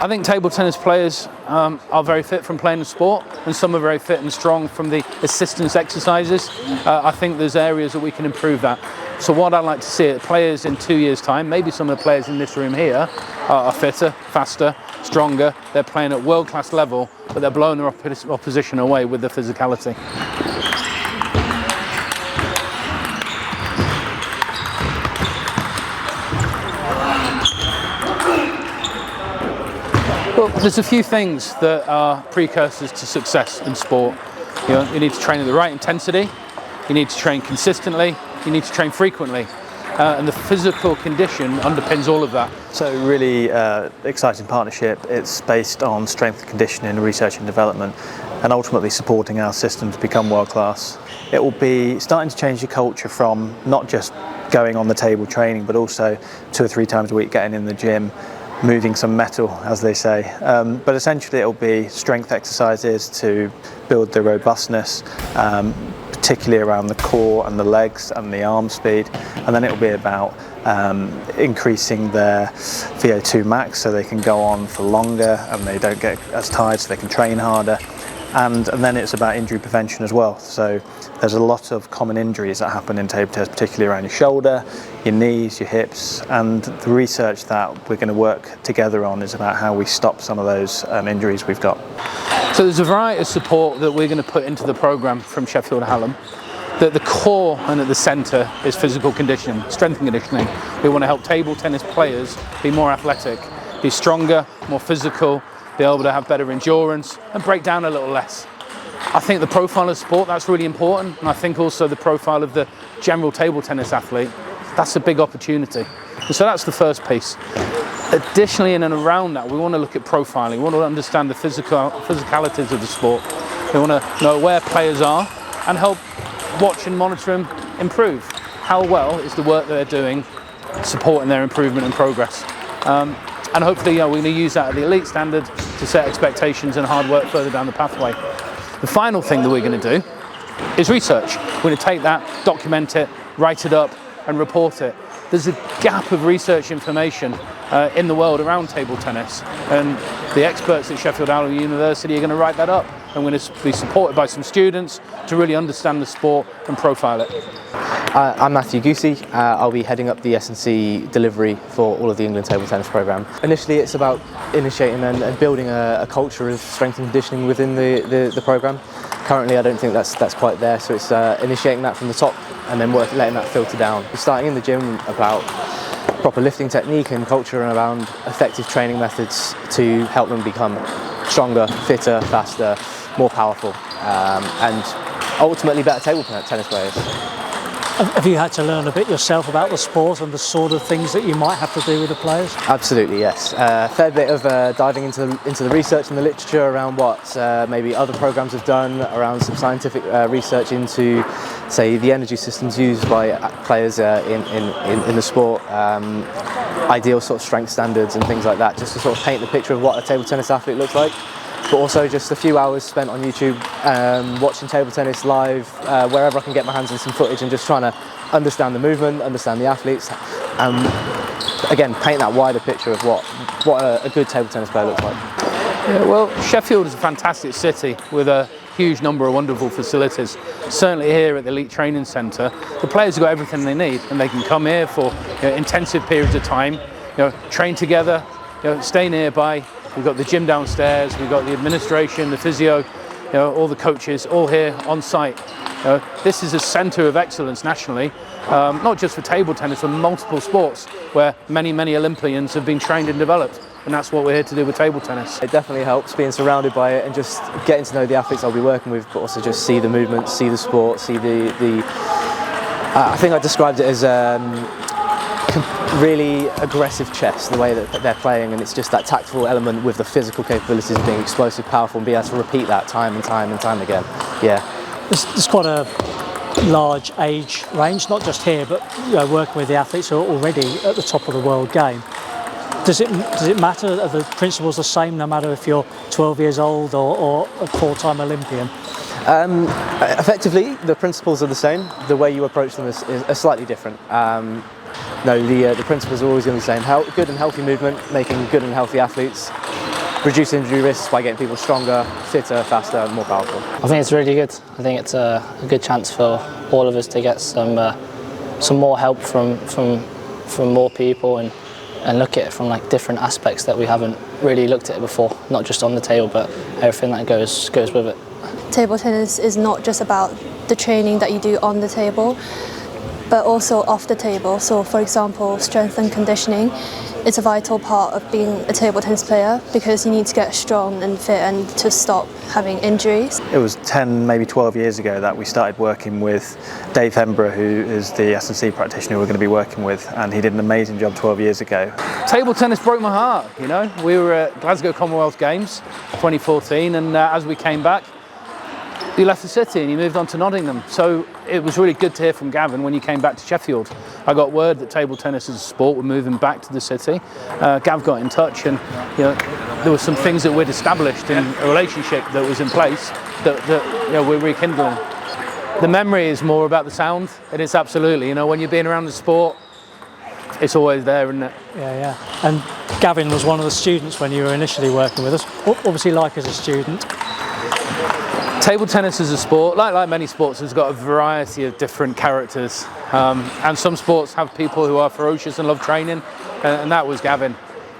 I think table tennis players are very fit from playing the sport, and some are very fit and strong from the assistance exercises. I think there's areas that we can improve that. So what I'd like to see are players in 2 years' time, maybe some of the players in this room here are fitter, faster, stronger. They're playing at world-class level, but they're blowing their opposition away with their physicality. Well, there's a few things that are precursors to success in sport. You need to train at the right intensity, you need to train consistently, you need to train frequently. And the physical condition underpins all of that. So really exciting partnership. It's based on strength and conditioning, research and development, and ultimately supporting our system to become world class. It will be starting to change the culture from not just going on the table training, but also 2 or 3 times a week getting in the gym, moving some metal, as they say. But essentially it will be strength exercises to build the robustness, particularly around the core and the legs and the arm speed, and then it will be about increasing their VO2 max so they can go on for longer and they don't get as tired, so they can train harder. And then it's about injury prevention as well. So there's a lot of common injuries that happen in table tennis, particularly around your shoulder, your knees, your hips, and the research that we're going to work together on is about how we stop some of those injuries we've got. So there's a variety of support that we're going to put into the programme from Sheffield Hallam. The core and at the centre is physical conditioning, strength and conditioning. We want to help table tennis players be more athletic, be stronger, more physical, be able to have better endurance and break down a little less. I think the profile of sport, that's really important, and I think also the profile of the general table tennis athlete, that's a big opportunity. And so that's the first piece. Additionally, in and around that, we want to look at profiling. We want to understand the physicalities of the sport. We want to know where players are and help watch and monitor them improve. How well is the work that they're doing supporting their improvement and progress? And hopefully we're going to use that at the elite standard to set expectations and hard work further down the pathway. The final thing that we're going to do is research. We're going to take that, document it, write it up and report it. There's a gap of research information in the world around table tennis, and the experts at Sheffield Hallam University are going to write that up. I'm going to be supported by some students to really understand the sport and profile it. I'm Matthew Goosey. I'll be heading up the S&C delivery for all of the England table tennis programme. Initially it's about initiating and building a culture of strength and conditioning within the programme. Currently I don't think that's quite there, so it's initiating that from the top and then letting that filter down. We're starting in the gym about proper lifting technique and culture and around effective training methods to help them become stronger, fitter, faster, more powerful, and ultimately better table tennis players. Have you had to learn a bit yourself about the sport and the sort of things that you might have to do with the players? Absolutely, yes. A fair bit of diving into the research and the literature around what maybe other programmes have done, around some scientific research into, say, the energy systems used by players in the sport, ideal sort of strength standards and things like that, just to sort of paint the picture of what a table tennis athlete looks like. But also just a few hours spent on YouTube watching table tennis live, wherever I can get my hands on some footage, and just trying to understand the movement, understand the athletes, and again paint that wider picture of what a good table tennis player looks like. Yeah, well, Sheffield is a fantastic city with a huge number of wonderful facilities. Certainly here at the Elite Training Centre, the players have got everything they need, and they can come here for intensive periods of time, train together, stay nearby. We've got the gym downstairs, we've got the administration, the physio, all the coaches, all here on site. This is a centre of excellence nationally, not just for table tennis, but multiple sports, where many, many Olympians have been trained and developed. And that's what we're here to do with table tennis. It definitely helps being surrounded by it and just getting to know the athletes I'll be working with, but also just see the movement, see the sport, see I think I described it as really aggressive chess, the way that they're playing, and it's just that tactical element with the physical capabilities of being explosive, powerful, and be able to repeat that time and time and time again. Yeah. There's quite a large age range, not just here, but working with the athletes who are already at the top of the world game. Does it matter? Are the principles the same no matter if you're 12 years old or a 4-time Olympian? Effectively, the principles are the same. The way you approach them is slightly different. No, the principles are always going to be the same. Good and healthy movement, making good and healthy athletes, reduce injury risks by getting people stronger, fitter, faster, and more powerful. I think it's really good. I think it's a good chance for all of us to get some more help from more people and look at it from like different aspects that we haven't really looked at it before, not just on the table but everything that goes with it. Table tennis is not just about the training that you do on the table, but also off the table. So for example, strength and conditioning, it's a vital part of being a table tennis player because you need to get strong and fit and to stop having injuries. It was 10, maybe 12 years ago that we started working with Dave Hemborough, who is the S&C practitioner we're going to be working with, and he did an amazing job 12 years ago. Table tennis broke my heart, you know. We were at Glasgow Commonwealth Games 2014, and as we came back, he left the city and he moved on to Nottingham. So it was really good to hear from Gavin when you came back to Sheffield. I got word that table tennis as a sport were moving back to the city. Gav got in touch, and you know, there were some things that we'd established in a relationship that was in place that you know, we're rekindling. The memory is more about the sound. It is absolutely, you know, when you're being around the sport, it's always there, isn't it? Yeah. And Gavin was one of the students when you were initially working with us. What was he like as a student? Table tennis as a sport, like many sports, has got a variety of different characters, and some sports have people who are ferocious and love training, and that was Gavin.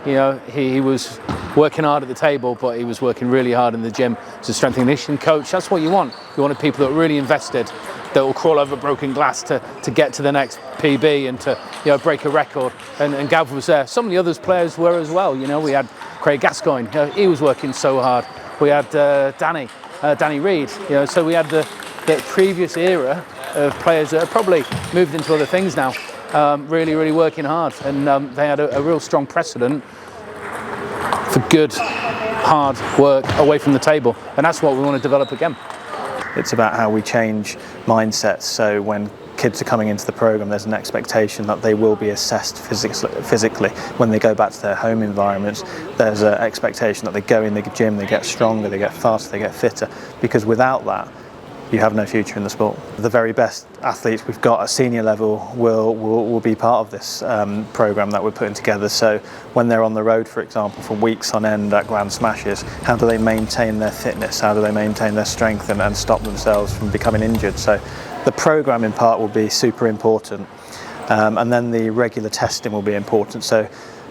You know, he was working hard at the table, but he was working really hard in the gym as a strength and conditioning coach. That's what you want. You wanted people that are really invested, that will crawl over broken glass to get to the next PB and to, you know, break a record. And Gav was there. Some of the others players were as well. You know, we had Craig Gascoigne. You know, he was working so hard. We had Danny Reid. You know, so we had the previous era of players that have probably moved into other things now, really working hard, and they had a real strong precedent for good, hard work away from the table, and that's what we want to develop again. It's about how we change mindsets, so when kids are coming into the programme, there's an expectation that they will be assessed physically. When they go back to their home environments, there's an expectation that they go in the gym, they get stronger, they get faster, they get fitter, because without that, you have no future in the sport. The very best athletes we've got at senior level will be part of this programme that we're putting together. So when they're on the road, for example, for weeks on end at Grand Smashes, how do they maintain their fitness? How do they maintain their strength and stop themselves from becoming injured? So the programme in part will be super important, and then the regular testing will be important. So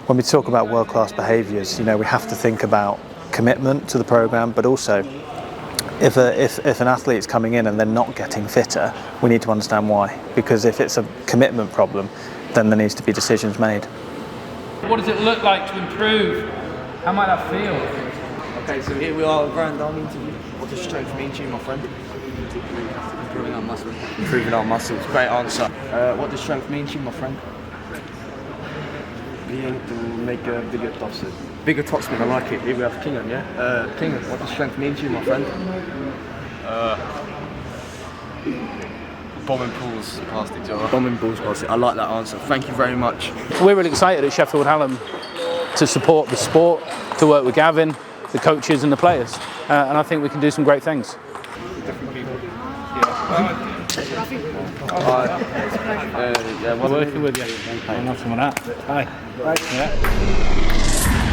when we talk about world-class behaviours, you know, we have to think about commitment to the programme, but also if an athlete's coming in and they're not getting fitter, we need to understand why. Because if it's a commitment problem, then there needs to be decisions made. What does it look like to improve? How might that feel? Okay, so here we are, grand arm interview. What does strength mean to you, my friend? Improving our muscles. Improving our muscles. Great answer. What does strength mean to you, my friend? Being to make a bigger topspin. Bigger topspin, I like it. Here we have Kingan, yeah? Kingan, what does strength mean to you, my friend? Bombing pools past each other. Bombing balls past it. I like that answer. Thank you very much. We're really excited at Sheffield Hallam to support the sport, to work with Gavin, the coaches and the players, and I think we can do some great things. Working with you. Nothing with that. Hi. Right. Yeah.